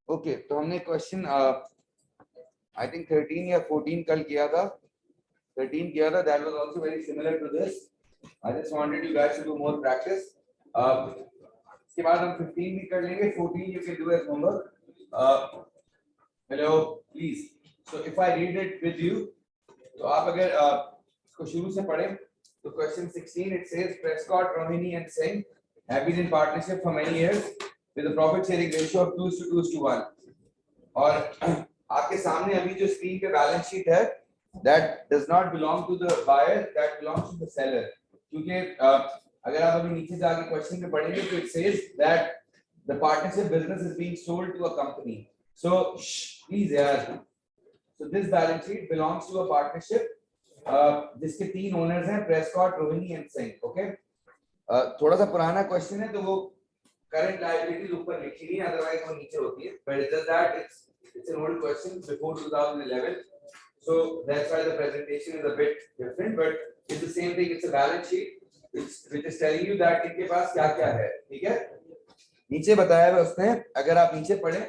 Okay तो हमने question I think 13 या 14 कल किया था, 13 किया था. That was also very similar to this. I just wanted you guys to do more practice. इसके बाद हम 15 भी कर लेंगे. 14 you can do as homework. Hello please. So if I read it with you, तो आप अगर इसको शुरू से पढ़ें तो question 16 it says Prescott, Rohini and Singh have been in partnership for many years with a profit sharing ratio of 2:1. और आपके सामने अभी जो स्क्रीन पे बैलेंस शीट है, that does not belong to the buyer, that belongs to the seller. क्योंकि अगर आप अभी नीचे जाके क्वेश्चन पे पढ़ेंगे तो it says that the partnership business is being sold to a company. So please यार, so this balance sheet belongs to a partnership जिसके 3 ओनर्स हैं, Prescott, Rohini and Singh. Okay, थोड़ा सा पुराना क्वेश्चन है तो वो करंट लायबिलिटीज ऊपर लिखी नहीं, अदरवाइज वो नीचे होती है. But it just that it's an old question before 2011, so that's why the presentation is a bit different, but it's the same thing. It's a balance sheet which is telling you that इनके पास क्या क्या है. ठीक है, नीचे बताया है उसने. अगर आप नीचे पढ़ें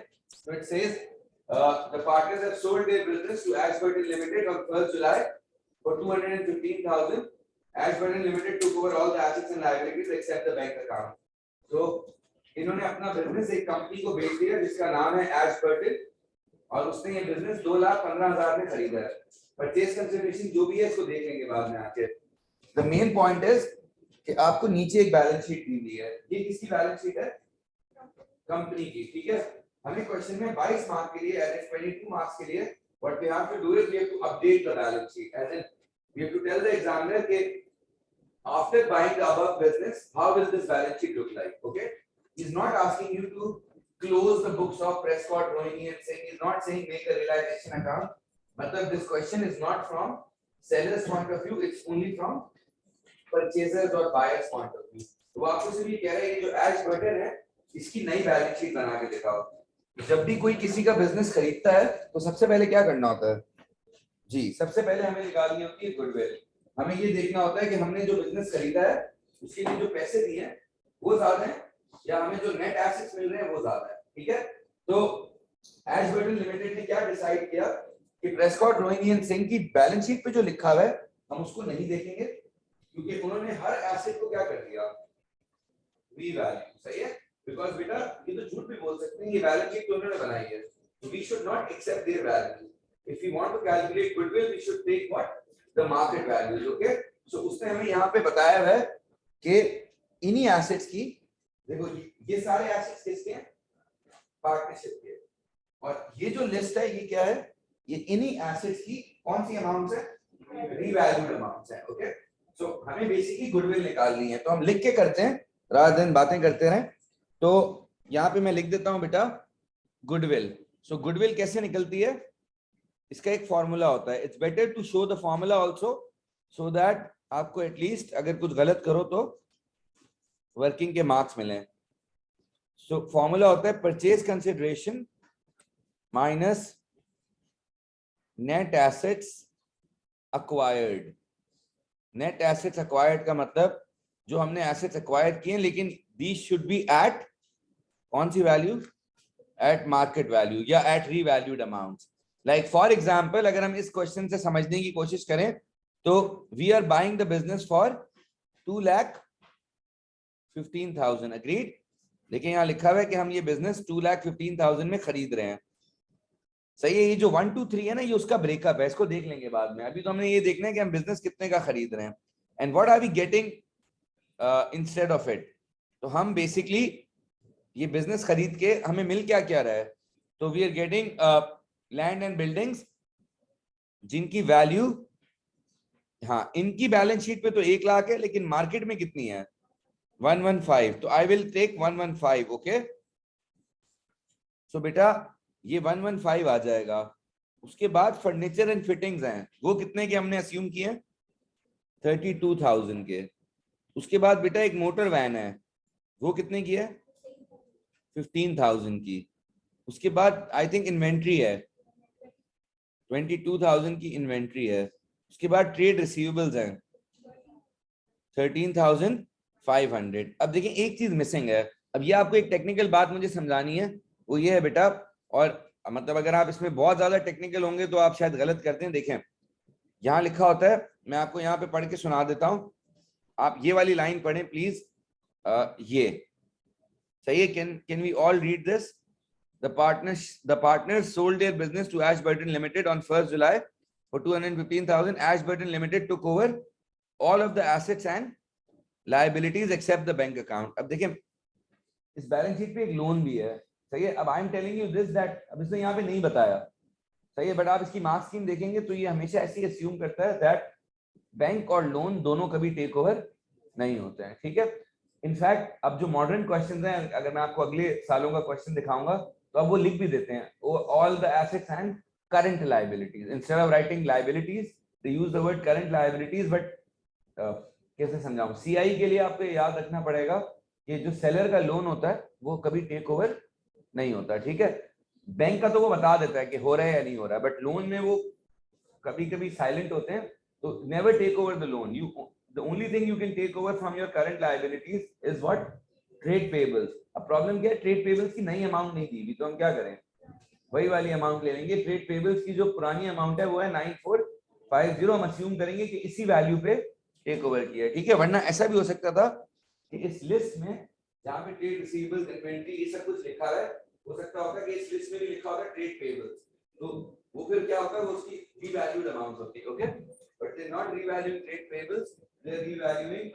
तो it says the partners have sold their business to Ashburton Limited on 1st July for 215,000. Ashburton Limited took over all the assets and liabilities except the bank account. So इन्होंने अपना बिजनेस एक कंपनी को बेच दिया जिसका नाम है Ashburton, और उसने ये बिजनेस 2,15,000 में खरीदा है. परचेज कंसिडरेशन जो भी है इसको देख लेंगे बाद में आके. द मेन पॉइंट इज कि आपको नीचे एक बैलेंस शीट दी है. ये किसकी बैलेंस शीट है? कंपनी की. ठीक है, हमें क्वेश्चन में 22 मार्क्स के लिए एज 22 मार्क्स के लिए what we have to do is we have to update the balance sheet. As in we have to tell the examiner कि after buying the above business, how will this balance sheet look like? Okay, he's not asking you to close the books of Prescott, Rohini and Singh. He's not saying make a realization account. But this question is not from seller's point of view, it's only from purchasers or buyers point of view. तो आपको सिर्फ ये कह रहा है कि जो Ashburton है इसकी नई बैलेंस शीट बना के दिखाओ. जब भी कोई किसी का बिजनेस खरीदता है तो सबसे पहले क्या करना होता है जी? सबसे पहले हमें निकालनी होती है गुडविल. हमें ये देखना होता है कि हमने जो बिजनेस खरीदा है उसके लिए जो पैसे दिए हैं वो ज्यादा है या हमें जो नेट एसेट्स मिल रहे हैं वो ज्यादा है. ठीक है, तो Ashburton लिमिटेड ने क्या डिसाइड किया कि प्रेस्कॉट, रोहिणी एंड सिंह की बैलेंस शीट पे जो लिखा हुआ है हम उसको नहीं देखेंगे, क्योंकि उन्होंने हर एसेट को क्या कर दिया? रीवैल्यू. सही है, बिकॉज़ बेटा ये तो झूठ भी बोल सकते हैं, ये बैलेंस शीट तो उन्होंने बनाई है, so we should not accept their value. If we want to calculate goodwill, we should take what? The market values. Okay, so उसने हमें यहाँ पे बताया है कि इन्हीं एसेट्स की, देखो ये सारे एसेट्स किसके हैं? पार्टनरशिप के. और ये जो लिस्ट है ये क्या है? ये इन्हीं एसेट्स की कौन सी अमाउंट्स है? रीवैल्यूड अमाउंट्स है. ओके, सो हमें बेसिकली गुडविल निकालनी है, तो हम लिख के करते हैं रात दिन बातें करते रहें. तो यहाँ पे मैं लिख देता हूँ बेटा गुडविल. सो गुडविल कैसे निकलती है? इसका एक फॉर्मूला होता है. It's better to show the formula also so that आपको एटलीस्ट अगर कुछ गलत करो तो वर्किंग के मार्क्स मिले. सो फॉर्मूला होता है purchase consideration minus net assets acquired. Net assets acquired का मतलब जो हमने एसेट्स अक्वायर किए लेकिन दीज शुड बी एट कौन सी वैल्यू? एट मार्केट वैल्यू या at revalued amounts. Like for example अगर हम इस क्वेश्चन से समझने की कोशिश करें तो we are buying the business for 2,15,000. Agreed, लेकिन यहाँ लिखा हुआ है कि हम ये बिजनेस 2,15,000 में खरीद रहे हैं. सही है, ये जो 1 2 3 है ना ये उसका ब्रेकअप है, इसको देख लेंगे बाद में. अभी तो हमने ये देखना है कि हम बिजनेस कितने का खरीद रहे हैं and what are we getting instead of it. तो हम बेसिकली ये बिजनेस खरीद के हमें मिल क्या क्या रहा है? तो we are getting land and buildings जिनकी वैल्यू, हाँ इनकी बैलेंस शीट पे तो 1 लाख है लेकिन मार्केट में कितनी है? 115. तो आई विल टेक 115. ओके, सो बेटा ये 115 आ जाएगा. उसके बाद फर्नीचर एंड फिटिंग्स हैं, वो कितने के हमने अस्यूम किए? 32,000 के. उसके बाद बेटा एक मोटर वैन है, वो कितने की है? 15,000 की. उसके बाद आई थिंक इन्वेंट्री है, 22,000 की इन्वेंट्री है. उसके बाद ट्रेड रिसीवेबल्स हैं 13,500. अब देखिए एक चीज मिसिंग है, अब ये आपको एक टेक्निकल बात मुझे समझानी है, वो ये है बेटा, और मतलब अगर आप इसमें बहुत ज्यादा टेक्निकल होंगे तो आप शायद गलत करते हैं। देखें यहाँ लिखा होता है, मैं आपको यहाँ पे पढ़ के सुना देता हूँ, आप ये वाली लाइन पढ़ें प्लीज। ये सही है? Can we all read this? The partners sold their business to Ashburton Limited on 1st July for 215,000. Ashburton Limited took over all of the assets and liabilities except the bank account. अब देखिए इस balance sheet पे एक loan भी है, सही है? अब I am telling you this that, अब इसने यहाँ पे नहीं बताया, सही है, बट आप इसकी मार्क्स स्कीम देखेंगे तो ये हमेशा ऐसी अस्यूम करता है दैट बैंक और लोन दोनों कभी टेक ओवर नहीं होते हैं, ठीक है? इनफैक्ट अब जो मॉडर्न क्वेश्चंस हैं, अगर मैं आपको अगले सालों का क्वेश्चन दिखाऊंगा तो अब वो लिख भी देते हैं, all the assets and current liabilities, instead of writing liabilities they use the word current liabilities. But कैसे समझाऊं, सीआई के लिए आपको याद रखना पड़ेगा कि जो सेलर का लोन होता है वो कभी टेक ओवर नहीं होता, ठीक है? बैंक का तो वो बता देता है कि हो रहा है या नहीं हो रहा है, बट लोन में वो कभी कभी साइलेंट होते हैं, तो never take over the loan. You the only thing you can take over from your current liabilities is what? Trade payables। अब प्रॉब्लम क्या है, ट्रेड पेबल्स की नई अमाउंट नहीं दी हुई, तो हम क्या करें, वही वाली अमाउंट ले लेंगे। ट्रेड पेबल्स की जो पुरानी अमाउंट है वो है 9450, हम अस्यूम करेंगे कि इसी वैल्यू पे टेक ओवर किया है, ठीक है? वरना ऐसा भी हो सकता था कि इस लिस्ट में जहां पे ट्रेड रिसीवेबल्स, इन्वेंटरी, ये सब कुछ लिखा है, हो सकता होता कि इस लिस्ट में भी लिखा होता ट्रेड पेबल्स, तो वो फिर क्या होता है, वो उसकी रीवैल्यूड अमाउंट होती है, okay? But they not revaluing trade payables, they are revaluing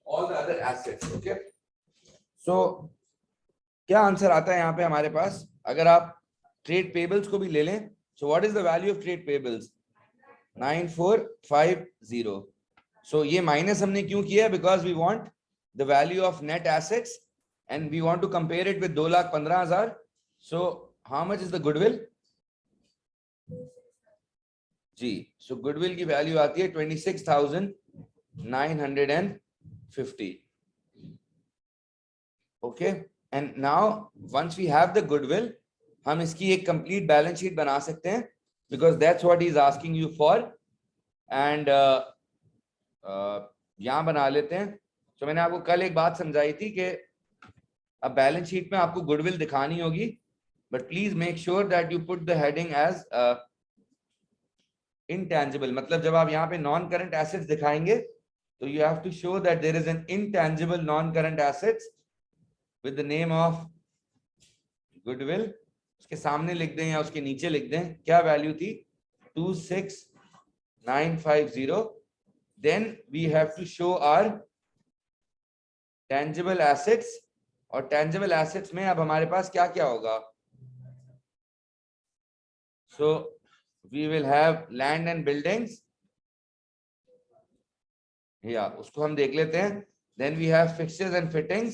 all the other assets, okay? So क्या आंसर आता है यहाँ पे हमारे पास, अगर आप ट्रेड पेबल्स को भी ले लें? So what is the value of trade payables? 9450। so ये माइनस हमने क्यों किया? because we want the value of net assets and we want to compare it with 2,15,000। so how much is the goodwill? जी, so goodwill की value आती है 26,950। okay, and now once we have the goodwill, हम इसकी एक complete balance sheet बना सकते हैं, because that's what he is asking you for। and यहाँ बना लेते हैं। तो मैंने आपको कल एक बात समझाई थी कि अब बैलेंस शीट में आपको गुडविल दिखानी होगी, but please make sure that you put the heading as intangible। मतलब जब आप यहाँ पे नॉन करंट एसेट्स दिखाएंगे तो you have to show that there is an intangible non current assets with the name of goodwill. उसके सामने लिख दें या उसके नीचे लिख दें क्या वैल्यू थी, 26,950। Then we have to show our tangible assets, और टेंजिबल एसेट्स में अब हमारे पास क्या क्या होगा? सो we will have land and buildings, या उसको हम देख लेते हैं। then we have fixtures and fittings,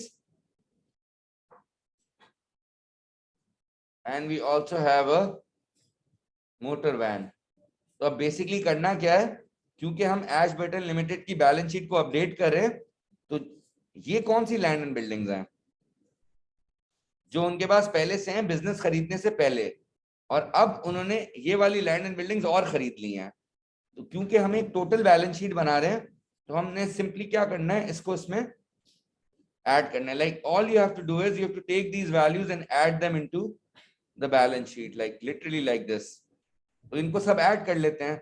and we also have a motor van। तो अब बेसिकली करना क्या है, क्योंकि हम एशबर्टन लिमिटेड की बैलेंस शीट को अपडेट कर रहे हैं, तो ये कौन सी लैंड एंड बिल्डिंग्स हैं जो उनके पास पहले से हैं बिजनेस खरीदने से पहले, और अब उन्होंने ये वाली लैंड एंड बिल्डिंग्स और खरीद ली हैं। तो क्योंकि हम एक टोटल बैलेंस शीट बना रहे हैं, तो हमने सिंपली क्या करना है, इसको इसमें ऐड करना है। Like all you have to do is you have to take these values and add them into the balance sheet, like literally like this. तो इनको सब ऐड कर लेते हैं।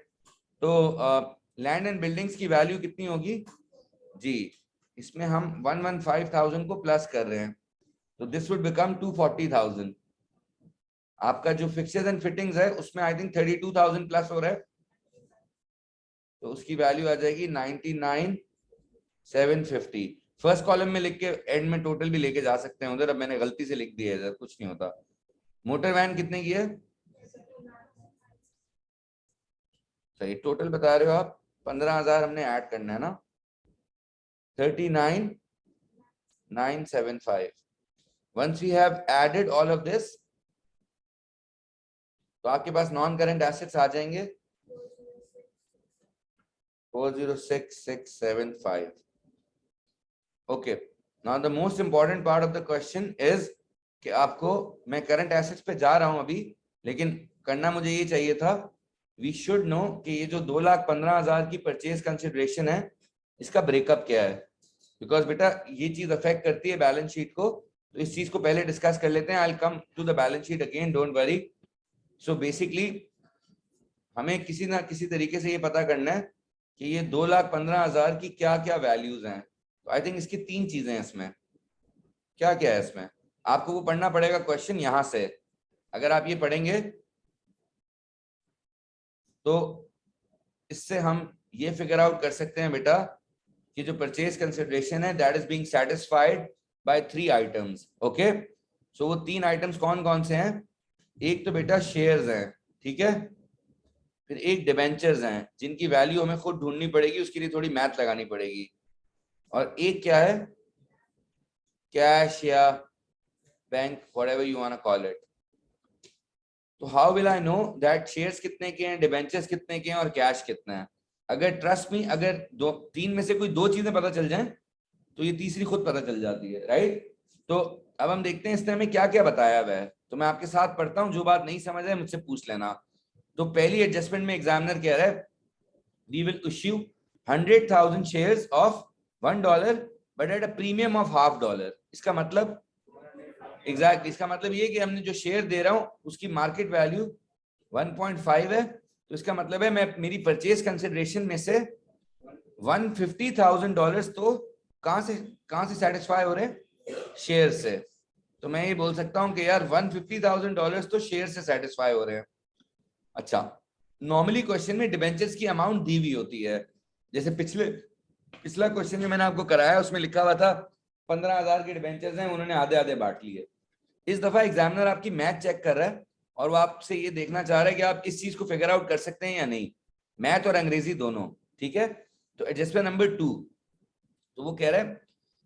तो लैंड एंड बिल्डिंग्स की वैल्यू कितनी होगी जी, इसमें हम 115,000 को प्लस कर रहे हैं, तो दिस वुड बिकम 240,000। आपका जो फिक्सर्स एंड फिटिंग्स है उसमें आई थिंक 32,000 प्लस हो रहा है, तो उसकी वैल्यू आ जाएगी 99,750। फर्स्ट कॉलम में लिख के एंड में टोटल भी लेके जा सकते हैं उधर, अब मैंने गलती से लिख दिया है इधर, कुछ नहीं होता। मोटर वैन कितने की है? सही टोटल बता रहे हो आप, 15,000 हमने ऐड करना है ना, 39,975। once we have added all of this, तो आपके पास नॉन करंट एसेट्स आ जाएंगे 406,675। Okay, now the most important part of the question is कि आपको, मैं करंट एसेट्स पे जा रहा हूं अभी, लेकिन करना मुझे ये चाहिए था, वी शुड नो कि ये जो 2,15,000 की परचेज कंसिडरेशन है, इसका ब्रेकअप क्या है। बिकॉज बेटा ये चीज अफेक्ट करती है बैलेंस शीट को, तो इस चीज को पहले डिस्कस कर लेते हैं। I will come to the balance sheet again, don't worry. So basically हमें किसी ना किसी तरीके से ये पता करना है कि ये 2,15,000 की क्या क्या वैल्यूज हैं। तो आई थिंक इसकी 3 चीजें हैं इसमें। क्या क्या है इसमें, आपको वो पढ़ना पड़ेगा क्वेश्चन यहां से। अगर आप ये पढ़ेंगे तो इससे हम ये फिगर आउट कर सकते हैं बेटा कि जो परचेज कंसिडरेशन है that is being satisfied by 3 items. Okay, so वो 3 आइटम्स कौन कौन से हैं? एक तो बेटा शेयर्स हैं, ठीक है, फिर एक डिबेंचर्स हैं जिनकी वैल्यू हमें खुद ढूंढनी पड़ेगी, उसके लिए थोड़ी मैथ लगानी पड़ेगी, और एक क्या है, कैश या bank, whatever you want to call it. तो how will I know that shares कितने के हैं, डिबेंचर्स कितने के हैं और कैश कितना है? अगर ट्रस्ट मी, अगर 3 में से कोई 2 चीजें पता चल जाएं तो ये तीसरी खुद पता चल जाती है, राइट? तो अब हम देखते हैं इसने हमें क्या क्या बताया हुआ है। तो मैं आपके साथ पढ़ता हूं, जो बात नहीं समझ है मुझसे पूछ लेना। तो पहली एडजस्टमेंट में एग्जामिनर कह रहा है we will issue 100,000 shares of $1 but at a premium of $0.5। इसका मतलब एग्जैक्ट इसका मतलब ये कि हमने जो शेयर दे रहा हूं उसकी मार्केट वैल्यू 1.5 है, तो इसका मतलब है मैं मेरी परचेज कंसिडरेशन में से $150,000 तो कहां से सेटिस्फाई हो रहे हैं? शेयर से। तो मैं ये बोल सकता हूं कि यार $150,000 तो शेयर से सेटिस्फाई हो रहे हैं। अच्छा, नॉर्मली क्वेश्चन में डिबेंचर्स की अमाउंट दी हुई होती है, जैसे पिछला क्वेश्चन जो मैंने आपको कराया उसमें लिखा हुआ था 15,000 के डिबेंचर्स हैं, उन्होंने आधे आधे बांट लिए। इस दफा एग्जामिनर आपकी मैथ चेक कर रहा है और वो आपसे ये देखना चाह रहा है कि आप इस चीज को फिगर आउट कर सकते हैं या नहीं, मैथ और अंग्रेजी दोनों, ठीक है? तो एडजस्टमेंट नंबर 2, तो वो कह रहा है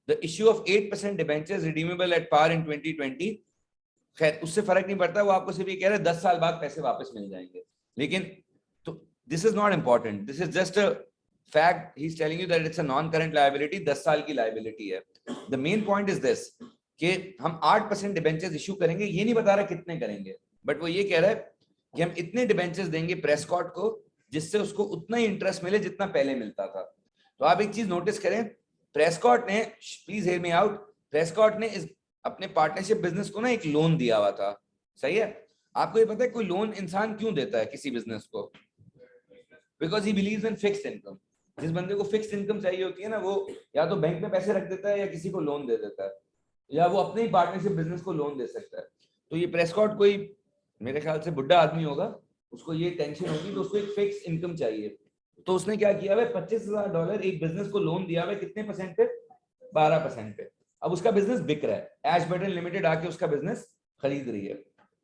the issue of 8% debentures redeemable at par in 2020। खैर उससे फर्क नहीं पड़ता, वो आपको सिर्फ ये कह रहा है 10 साल बाद पैसे वापस मिल जाएंगे। लेकिन तो this is not important, this is just a fact, he is telling you that it's a non current liability, 10 साल की लायबिलिटी है। The main point is this कि हम 8% डिबेंचर्स इशू करेंगे, ये नहीं बता रहा कितने करेंगे, बट वो ये कह रहा है कि हम इतने डिबेंचर्स देंगे प्रेस्कॉट को जिससे उसको उतना ही इंटरेस्ट मिले जितना पहले मिलता था। तो आप एक चीज नोटिस करें, प्रेस्कॉट ने, please hear me out, Prescott ने इस अपने पार्टनरशिप बिजनेस को ना एक लोन दिया हुआ था, सही है? आपको ये पता है कोई लोन इंसान क्यों देता है किसी बिजनेस को? Because he believes in fixed income. जिस बंदे को फिक्स्ड इनकम चाहिए होती है ना, वो या तो बैंक में पैसे रख देता है या किसी को लोन दे देता है, या वो अपने ही पार्टनरशिप बिजनेस को लोन दे सकता है। तो ये प्रेस्कॉट कोई मेरे ख्याल से बुढ़ा आदमी होगा, उसको ये टेंशन होगी, तो उसको एक फिक्स इनकम चाहिए। तो उसने क्या किया है, $25,000 एक बिजनेस को लोन दिया हुआ है, कितने परसेंट पे? 12% पे। अब उसका बिजनेस बिक रहा है, एश बटन लिमिटेड आके उसका बिजनेस खरीद रही है।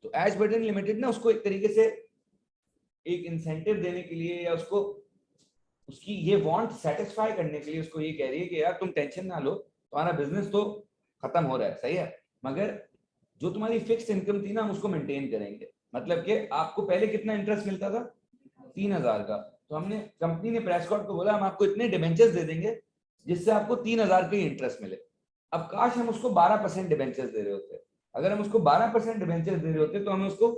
तो एश बटन लिमिटेड ना उसको एक तरीके से एक इंसेंटिव देने के लिए या उसको उसकी ये वांट सेटिस्फाई करने के लिए उसको ये कह रही है कि यार तुम टेंशन ना लो, तुम्हारा बिजनेस तो खत्म हो रहा है, सही है, मगर जो तुम्हारी फिक्स्ड इनकम थी ना हम उसको मेंटेन करेंगे। मतलब कि आपको पहले कितना इंटरेस्ट मिलता था? 3,000 का। तो हमने, कंपनी ने प्रेस्कॉट को बोला हम आपको इतने डिबेंचर्स दे देंगे जिससे आपको 3,000 का इंटरेस्ट मिले। अब काश हम उसको 12% डिबेंचर्स दे रहे होते, अगर हम उसको 12% डिबेंचर्स दे रहे होते तो हमें उसको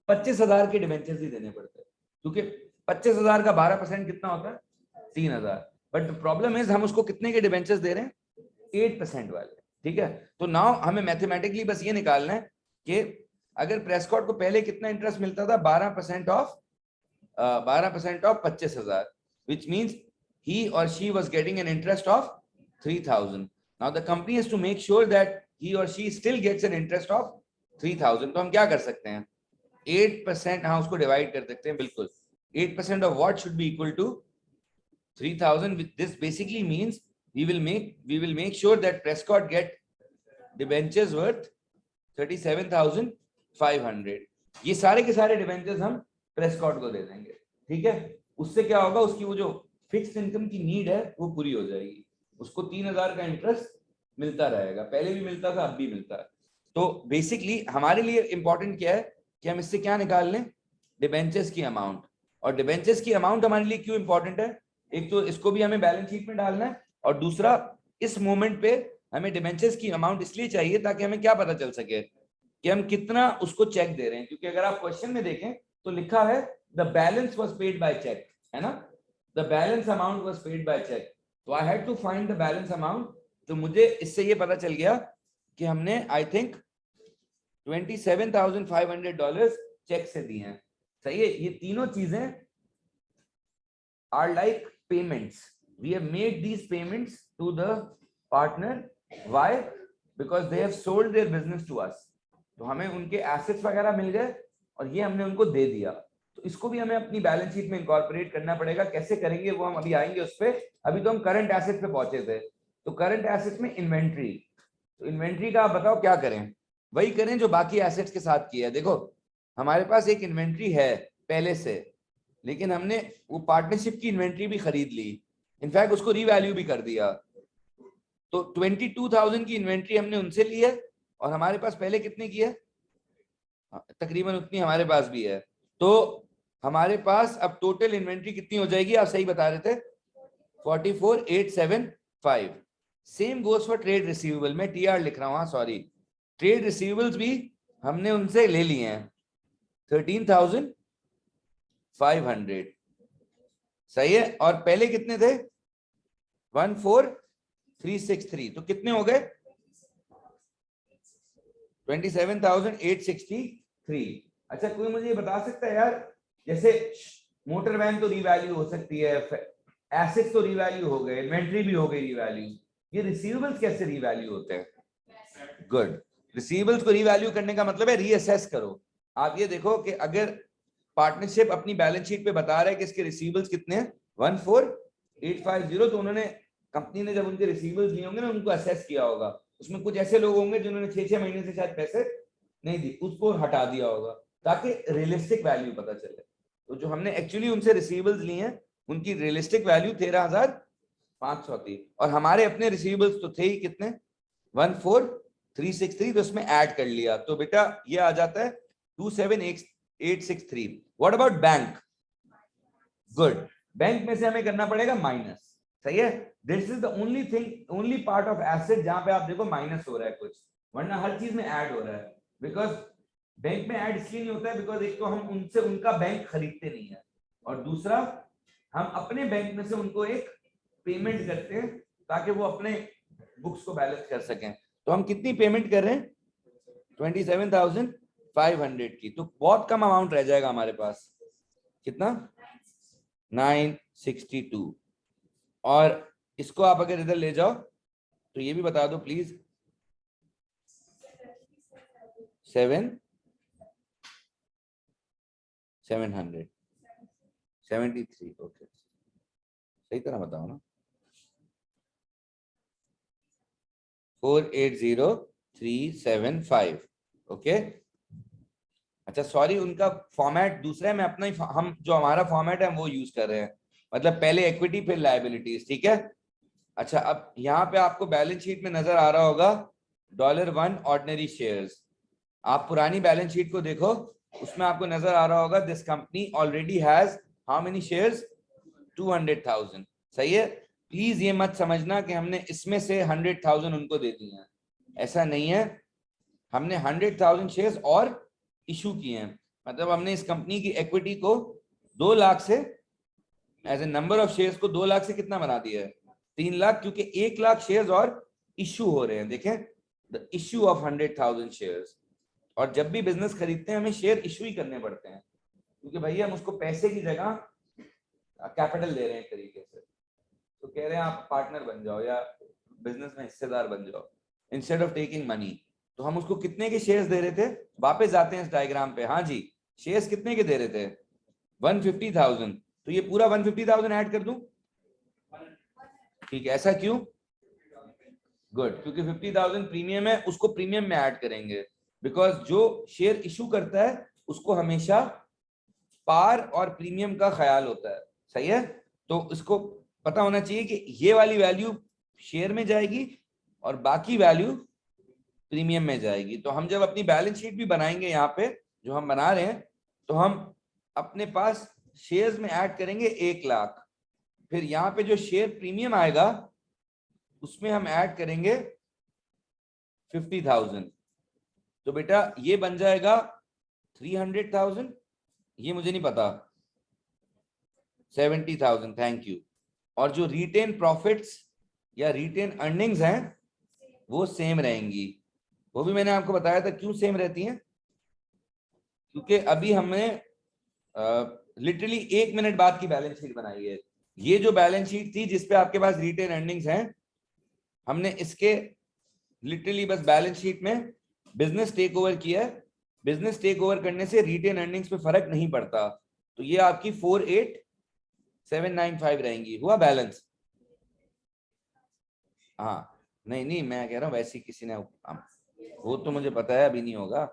25,000 के डिबेंचर्स ही देने पड़ते, क्योंकि 25,000 का 12% कितना होता है? 3,000। बट प्रॉब्लम इज हम उसको कितने के डिबेंचर्स दे रहे हैं? 8% वाले, ठीक है? तो नाउ हमें मैथमेटिकली बस ये निकालना है कि अगर प्रेस्कॉट को पहले कितना इंटरेस्ट मिलता था? 12% of 25,000, which means he or she was getting an interest of 3,000. Now the company has to make sure that he or she still gets an interest of 3,000. तो हम क्या कर सकते हैं? 8%, हाँ उसको डिवाइड कर सकते हैं, बिल्कुल। 8% of what should be equal to 3,000. This basically means we will make sure that Prescott get debentures worth 37,500. ये सारे के सारे डिबेंचर्स हम प्रेस्कॉट को दे देंगे, ठीक है? उससे क्या होगा, उसकी वो जो फिक्स्ड इनकम की नीड है वो पूरी हो जाएगी, उसको 3,000 का इंटरेस्ट मिलता रहेगा, पहले भी मिलता था अब भी मिलता है। तो बेसिकली हमारे लिए इंपॉर्टेंट क्या है कि हम इससे क्या निकाल लें? डिबेंचर्स की अमाउंट। और डिबेंचर्स की अमाउंट हमारे लिए क्यों इंपॉर्टेंट है? एक तो इसको भी हमें बैलेंस शीट में डालना है, और दूसरा इस मोमेंट पे हमें डिबेंचर्स की अमाउंट इसलिए चाहिए ताकि हमें क्या पता चल सके कि हम कितना उसको चेक दे रहे हैं। क्योंकि अगर आप क्वेश्चन में देखें तो लिखा है the balance was paid by cheque, है ना? The balance amount was paid by cheque. तो I had to find the balance amount तो मुझे इससे ये पता चल गया कि हमने आई थिंक $27,500 चेक से दिए हैं। सही है, ये तीनों चीजें are like payments. We have made these payments to the partner. Why? Because they have sold their business to us. तो हमें उनके एसेट्स वगैरह मिल गए और ये हमने उनको दे दिया। तो इसको भी हमें अपनी बैलेंस शीट में इंकॉर्पोरेट करना पड़ेगा। कैसे करेंगे वो हम अभी आएंगे उस पर। अभी तो हम करंट एसेट पे पहुंचे थे। तो करंट एसेट में इन्वेंट्री, तो इन्वेंट्री का आप बताओ क्या करें? वही करें जो बाकी एसेट्स के साथ किया है। देखो हमारे पास एक इन्वेंट्री है पहले से, लेकिन हमने वो पार्टनरशिप की इन्वेंट्री भी खरीद ली, इनफैक्ट उसको रीवैल्यू भी कर दिया। तो 22,000 की इन्वेंट्री हमने उनसे ली है और हमारे पास पहले कितने की है? तकरीबन उतनी हमारे पास भी है। तो हमारे पास अब टोटल इन्वेंट्री कितनी हो जाएगी? आप सही बता रहे थे, 44,875। Same goes for trade receivable. मैं टीआर लिख रहा हूँ, हाँ सॉरी। ट्रेड रिसीवेबल्स भी हमने उनसे ले लिए हैं 13,500। सही है। और पहले कितने थे? 14,363। तो कितने हो गए? 27,863। अच्छा कोई मुझे ये बता सकता है यार, जैसे मोटर वैन तो रीवैल्यू हो सकती है, एसेट्स तो रीवैल्यू हो गए, इन्वेंट्री भी हो गई रीवैल्यू, ये रिसीवेबल्स कैसे रीवैल्यू होते हैं? गुड। रिसीवेबल्स को रीवैल्यू करने का मतलब है रीअसेस करो। आप ये देखो कि अगर पार्टनरशिप अपनी बैलेंस शीट पे बता रहा है कि इसके रिसीवेबल्स कितने हैं 14,850, तो उन्होंने कंपनी ने जब उनके रिसीवेबल्स लिए होंगे ना, उनको असेस किया होगा। उसमें कुछ ऐसे लोग होंगे जिन्होंने 6-6 महीने से शायद पैसे नहीं दी, उसको हटा दिया होगा ताकि रियलिस्टिक वैल्यू पता चले। तो जो हमने एक्चुअली उनसे रिसीवेबल्स लिए हैं उनकी रियलिस्टिक वैल्यू 13,500 थी, और हमारे अपने रिसीवेबल्स तो थे ही कितने 14,363, तो उसमें ऐड कर लिया तो बेटा ये आ जाता है 27,863। What about bank? Good. Bank में से हमें करना पड़ेगा माइनस। सही है। This is the only thing, only part of asset जहां पे आप देखो माइनस हो रहा है कुछ, वरना हर चीज में ऐड हो रहा है। बिकॉज बैंक में ऐड इसलिए नहीं होता है बिकॉज एक तो हम उनसे उनका बैंक खरीदते नहीं है, और दूसरा हम अपने बैंक में से उनको एक पेमेंट करते हैं ताकि वो अपने बुक्स को बैलेंस कर सकें। तो हम कितनी पेमेंट कर रहे हैं? 27,500 की। तो बहुत कम अमाउंट रह जाएगा हमारे पास। कितना? 962। और इसको आप अगर इधर ले जाओ तो ये भी बता दो प्लीज। 7,773। ओके, सही तरह बताओ ना। 480,375। ओके। अच्छा सॉरी, उनका फॉर्मेट दूसरा है, मैं अपना ही हम जो हमारा फॉर्मेट है वो यूज कर रहे हैं। मतलब पहले इक्विटी फिर लायबिलिटीज, ठीक है। अच्छा अब यहाँ पे आपको बैलेंस शीट में नजर आ रहा होगा $1 ऑर्डिनरी शेयर्स। आप पुरानी बैलेंस शीट को देखो, उसमें आपको नजर आ रहा होगा this company already has how many shares? 200,000। सही है। प्लीज ये मत समझना कि हमने इसमें से 100,000 उनको दे दिए हैं, ऐसा नहीं है। हमने 100,000 शेयर्स और इशू किए हैं। मतलब हमने इस कंपनी की इक्विटी को 2 लाख से, as a number of shares को 2 लाख से कितना बना दिया है? 3 लाख, क्योंकि 1 लाख शेयर्स और इशू हो रहे हैं। देखें, द इशू ऑफ 100,000 शेयर्स। और जब भी बिजनेस खरीदते हैं हमें शेयर इशू ही करने पड़ते हैं, क्योंकि भैया हम उसको पैसे की जगह कैपिटल दे रहे हैं एक तरीके से। तो कह रहे हैं आप पार्टनर बन जाओ या बिजनेस में हिस्सेदार बन जाओ इंस्टेड ऑफ टेकिंग मनी। तो हम उसको कितने के शेयर्स दे रहे थे? वापस आते हैं इस डायग्राम पे। हाँ जी, शेयर्स कितने के दे रहे थे? 150,000। तो ये पूरा 150,000 ऐड कर दूं? ठीक है। ऐसा क्यों? गुड, क्योंकि 50,000 प्रीमियम है, उसको प्रीमियम में ऐड करेंगे। बिकॉज जो शेयर इशू करता है उसको हमेशा पार और प्रीमियम का ख्याल होता है। सही है। तो इसको पता होना चाहिए कि ये वाली वैल्यू शेयर में जाएगी और बाकी वैल्यू प्रीमियम में जाएगी। तो हम जब अपनी बैलेंस शीट भी बनाएंगे यहाँ पे जो हम बना रहे हैं, तो हम अपने पास शेयर्स में ऐड करेंगे 1 लाख। फिर यहाँ पे जो शेयर प्रीमियम आएगा उसमें हम ऐड करेंगे 50,000। तो बेटा ये बन जाएगा 300,000। ये मुझे नहीं पता, 70,000। Thank you. और जो रिटेन प्रॉफिट्स या रिटेन अर्निंग्स हैं वो सेम रहेंगी। वो भी मैंने आपको बताया था क्यों सेम रहती हैं, क्योंकि अभी हमने लिटरली 1 मिनट बाद की बैलेंस शीट बनाई है। ये जो बैलेंस शीट थी जिसपे आपके पास रिटेन अर्निंग्स हैं, हमने इसके लिटरली बस बैलेंस शीट में बिजनेस टेक ओवर किया है। बिजनेस टेक ओवर करने से रिटेन अर्निंग्स पे फर्क नहीं पड़ता। तो ये आपकी 48795 रहेंगी। हुआ बैलेंस? हाँ, नहीं नहीं, मैं कह रहा हूँ वैसे किसी ने, वो तो मुझे पता है अभी नहीं होगा।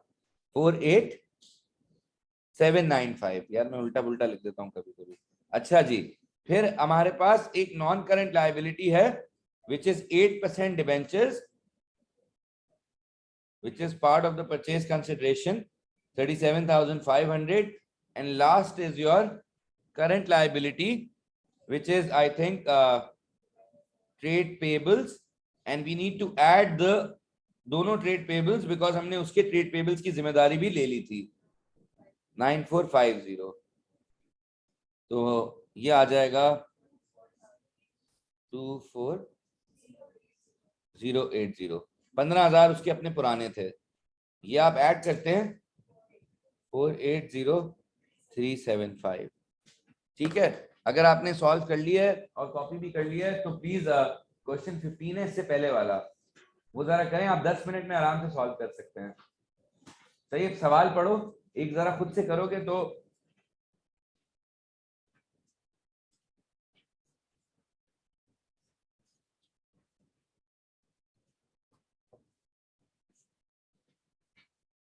48795, यार मैं उल्टा पुल्टा लिख देता हूँ कभी कभी। अच्छा जी, फिर हमारे पास एक नॉन करंट लायबिलिटी है which is 8% debentures, which is part of the purchase consideration, 37,500, and last is your current liability, which is I think trade payables, and we need to add the दोनों trade payables because हमने उसके trade payables की जिम्मेदारी भी ले ली थी 9450। तो ये आ जाएगा 24080। 15,000 उसके अपने पुराने थे, ये आप ऐड करते हैं 480375। ठीक है, अगर आपने सॉल्व कर लिया है और कॉपी भी कर लिया है तो प्लीज क्वेश्चन 15 है इससे पहले वाला, वो जरा करें। आप 10 मिनट में आराम से सॉल्व कर सकते हैं। सही, एक सवाल पढ़ो, एक जरा खुद से करोगे तो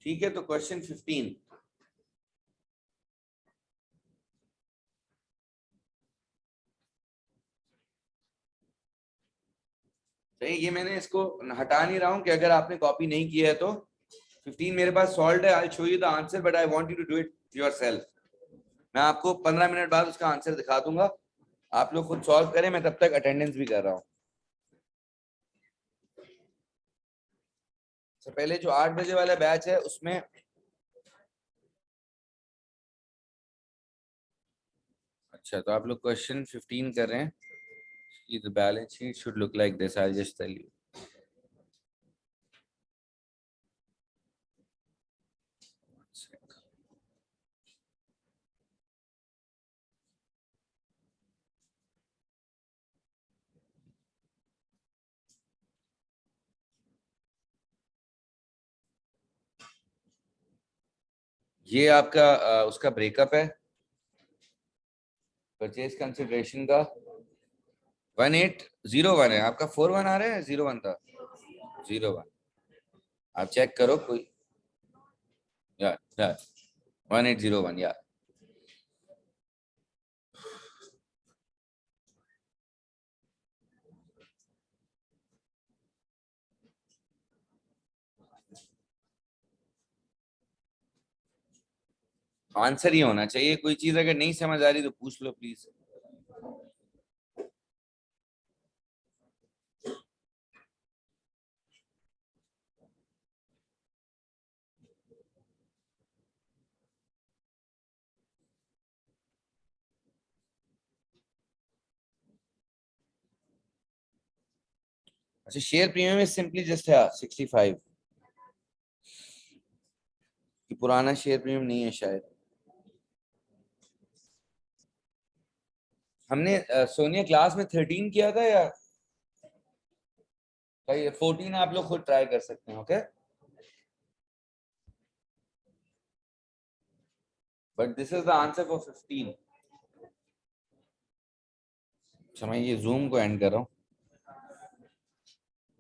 ठीक है। तो क्वेश्चन 15, सही, ये मैंने इसको हटा नहीं रहा हूं कि अगर आपने कॉपी नहीं किया है तो 15 मेरे पास सॉल्व है। I show you the answer but I want you to do it yourself. मैं आपको 15 मिनट बाद उसका आंसर दिखा दूंगा, आप लोग खुद सॉल्व करें, मैं तब तक अटेंडेंस भी कर रहा हूँ। तो पहले जो 8 बजे वाला बैच है उसमें अच्छा, तो आप लोग क्वेश्चन 15 कर रहे हैं। The balance sheet should look like this. I'll just tell you. ये आपका उसका ब्रेकअप है परचेज कंसिडरेशन का। 1801 है आपका, 41 आ रहा है, 01 था, 01। आप चेक करो कोई, यार 1801 यार। आंसर ही होना चाहिए। कोई चीज अगर नहीं समझ आ रही तो पूछ लो प्लीज। अच्छा, share premium is simply just है 65 कि पुराना शेयर प्रीमियम नहीं है शायद। हमने सोनिया क्लास में 13 किया था या 14? आप लोग खुद ट्राई कर सकते हैं। Okay, but this is the answer for 15। अच्छा, मैं ये जूम को एंड कर रहा हूँ।